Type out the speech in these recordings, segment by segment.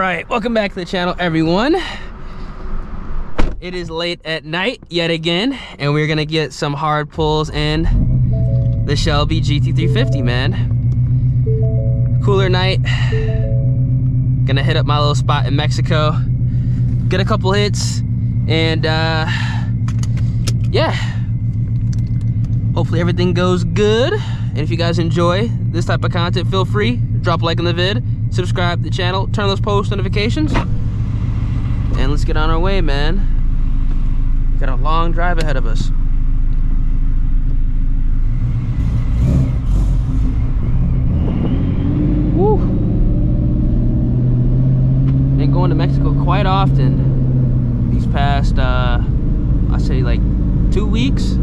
right, welcome back to the channel, everyone. It is late at night yet again, and we're gonna get some hard pulls in the Shelby GT350, man. Cooler night. Gonna hit up my little spot in Mexico, get a couple hits, and yeah, hopefully everything goes good. And if you guys enjoy this type of content, feel free, drop a like on the vid, subscribe to the channel, turn those post notifications, and let's get on our way, man. Got a long drive ahead of us. Woo! Been going to Mexico quite often these past, I'd say like 2 weeks.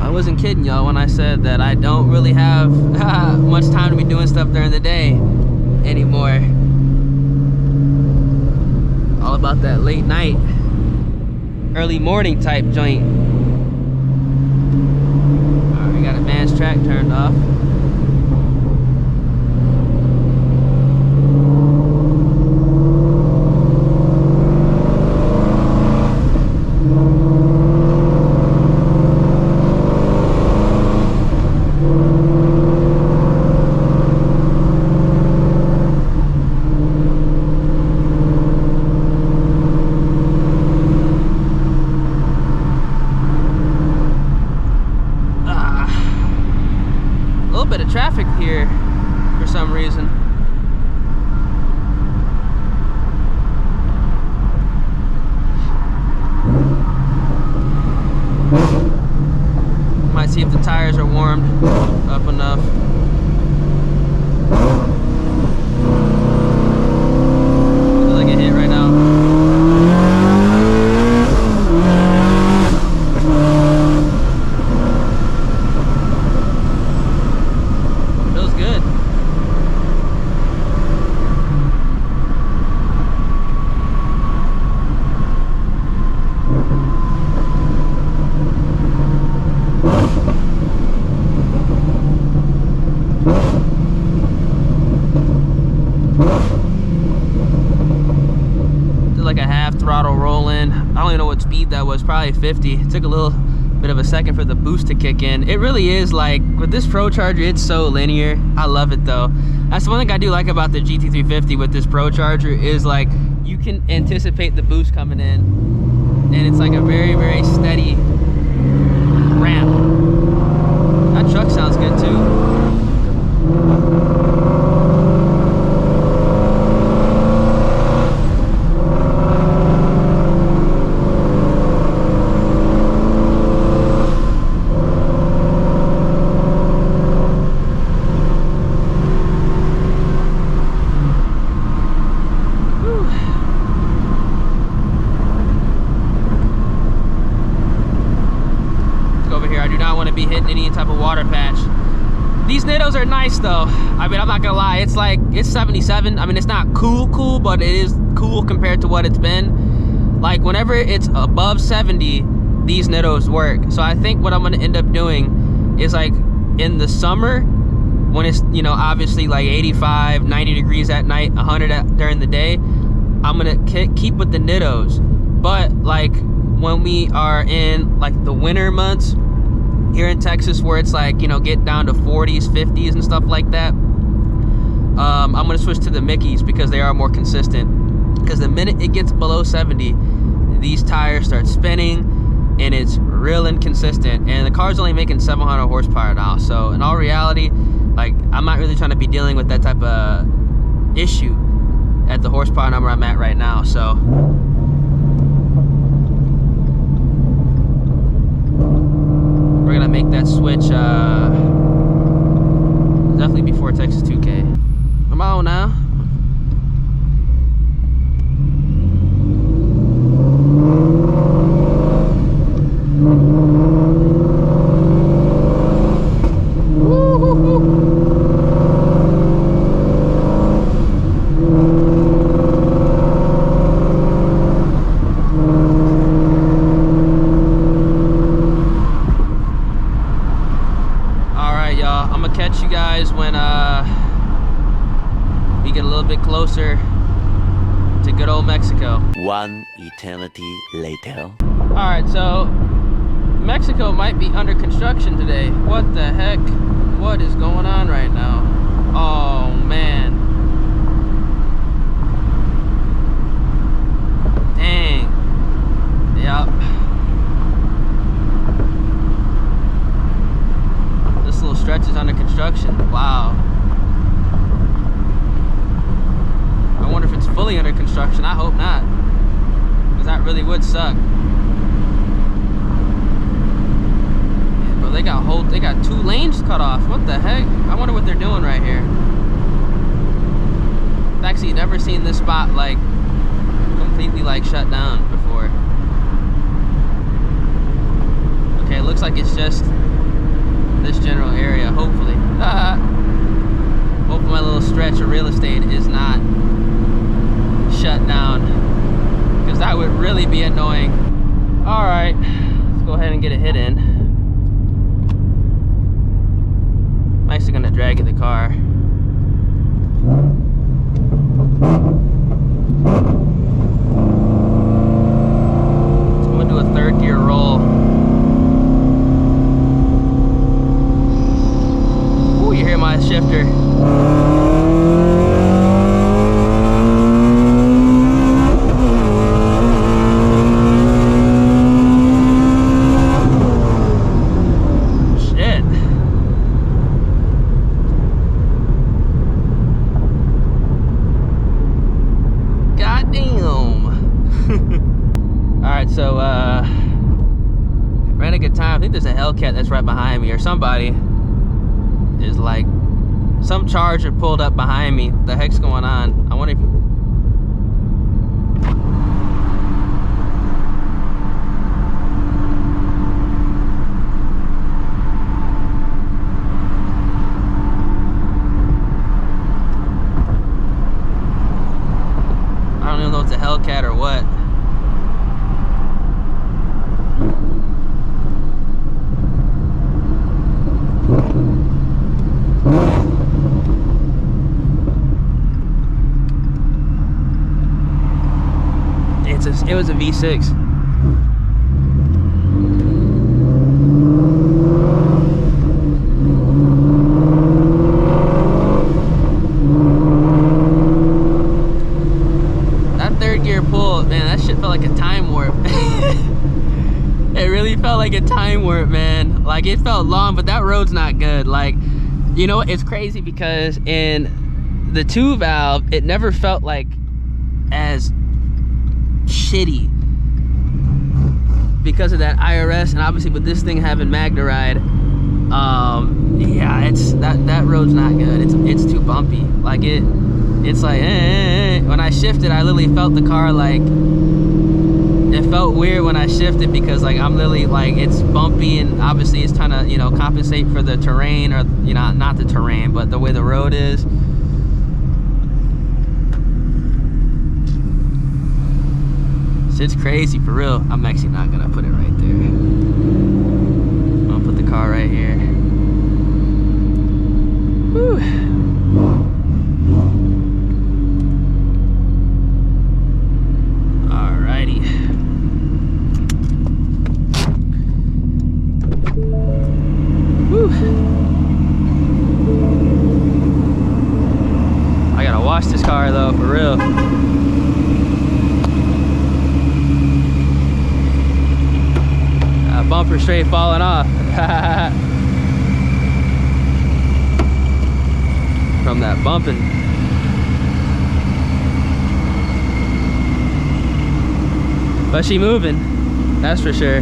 I wasn't kidding y'all when I said that I don't really have much time to be doing stuff during the day anymore. All about that late night, early morning type joint. Alright, we got advanced track turned off. Bit of traffic here for some reason. Might see if the tires are warmed up enough. Feels like a hit right now. Like a half throttle roll in. I don't even know what speed that was, probably 50. It took a little bit of a second for the boost to kick in. It really is like, with this Procharger, it's so linear. I love it though. That's the one thing I do like about the GT350 with this Procharger is like, you can anticipate the boost coming in, and it's like a very, very steady ramp. That truck sounds good too. Be hitting any type of water patch. These nittos are nice though. I mean, I'm not gonna lie, it's like, it's 77. I mean, it's not cool, but it is cool compared to what it's been. Like, whenever it's above 70, these nittos work. So I think what I'm gonna end up doing is, like, in the summer, when it's, you know, obviously like 85, 90 degrees at night, 100 during the day, I'm gonna keep with the nittos. But like, when we are in like the winter months here in Texas, where it's like, you know, get down to 40s, 50s and stuff like that, I'm gonna switch to the Mickeys because they are more consistent. Because the minute it gets below 70, these tires start spinning and it's real inconsistent, and the car's only making 700 horsepower now. So in all reality, like, I'm not really trying to be dealing with that type of issue at the horsepower number I'm at right now. So we're gonna make that switch definitely before Texas 2K. I'm on now. bit closer to good old Mexico. One eternity later. All right, so Mexico might be under construction today. What the heck? What is going on right now? Oh man. Dang. Yep. This little stretch is under construction. Wow. I wonder if it's fully under construction. I hope not, because that really would suck. Yeah, bro, they got 2 lanes cut off. What the heck? I wonder what they're doing right here. I've actually never seen this spot like completely like shut down before. Okay, it looks like it's just this general area, hopefully. Hopefully my little stretch of real estate is not shut down, because that would really be annoying. All right, let's go ahead and get a hit in. I'm actually gonna drag the car. I'm gonna do a 3rd gear roll. Ooh, you hear my shifter. So ran a good time. I think there's a Hellcat that's right behind me, or somebody is like, some Charger pulled up behind me. What the heck's going on? I wonder if I don't even know if it's a Hellcat or what. It was a V6. That 3rd gear pull, man, that shit felt like a time warp. It really felt like a time warp, man. Like, it felt long, but that road's not good. Like, you know, it's crazy because in the 2 valve, it never felt like as shitty because of that IRS, and obviously with this thing having Magna Ride, yeah, it's that road's not good. It's too bumpy. Like it's like when I shifted, I literally felt the car like, it felt weird when I shifted, because like I'm literally like, it's bumpy, and obviously it's trying to, you know, compensate for the terrain, or, you know, not the terrain, but the way the road is. It's crazy, for real. I'm actually not gonna put it right there. I'm gonna put the car right here. Whew. Alrighty. Whew. I gotta wash this car though, for real. Bumper straight falling off. From that bumping. But she moving, that's for sure.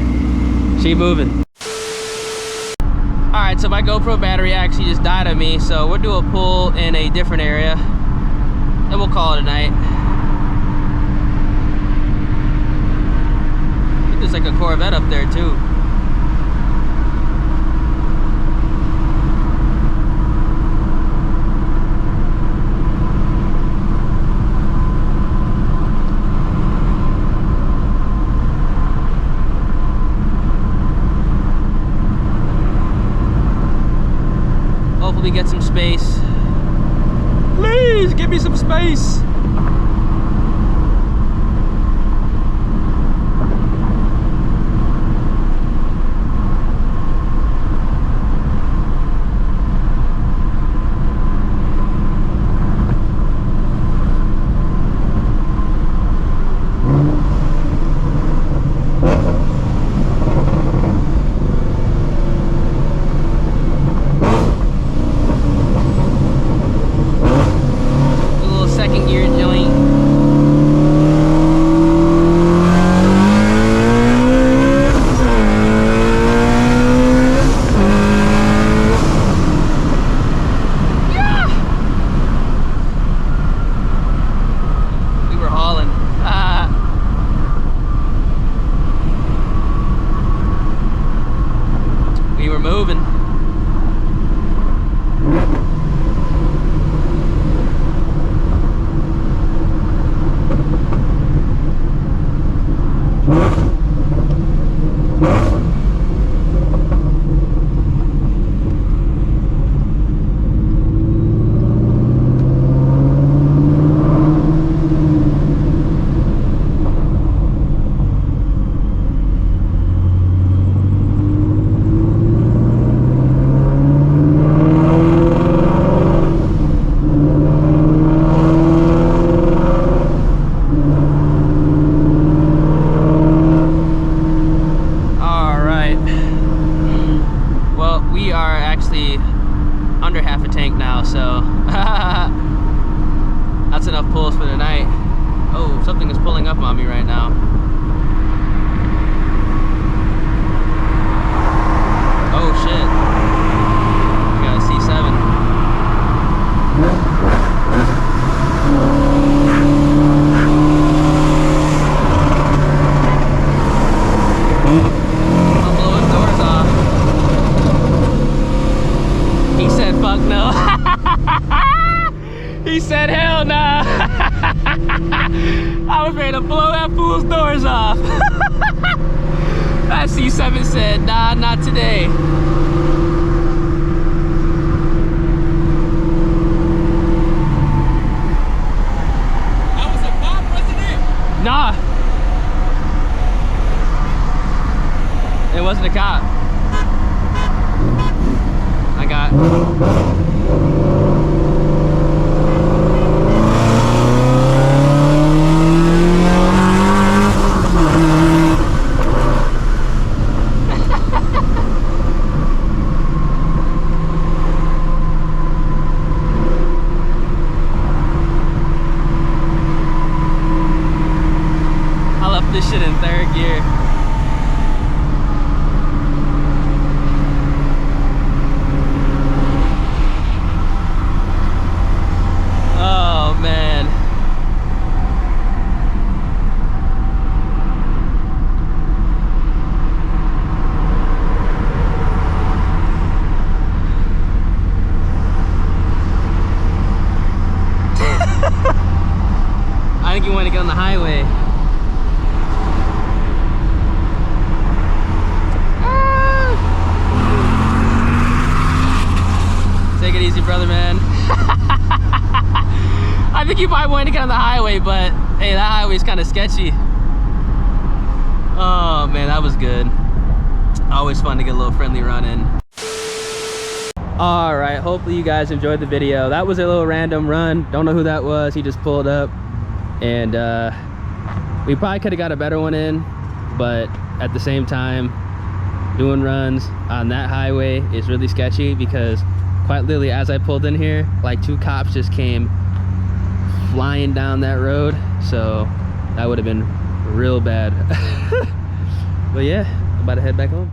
She moving. Alright, so my GoPro battery actually just died on me, so we'll do a pull in a different area, and we'll call it a night. I think there's like a Corvette up there too. Hopefully get some space. Please give me some space. Under half a tank now, so that's enough pulls for the night. Oh, something is pulling up on me right now. Oh shit, we got a C7. I'll blow his doors off. He said fuck no. He said hell nah. I was ready to blow that fool's doors off. That C7 said nah, not today. That was a cop, wasn't it? Nah. It wasn't a cop. I got I left this shit in third gear. Oh man. I think you want to get on the highway. Take it easy, brother, man. I think you might want to get on the highway, but hey, that highway's kind of sketchy. Oh man, that was good. Always fun to get a little friendly run in. All right, hopefully you guys enjoyed the video. That was a little random run. Don't know who that was. He just pulled up, and we probably could have got a better one in, but at the same time, doing runs on that highway is really sketchy because quite literally as I pulled in here, like 2 cops just came flying down that road, so that would have been real bad. But yeah, I'm about to head back home.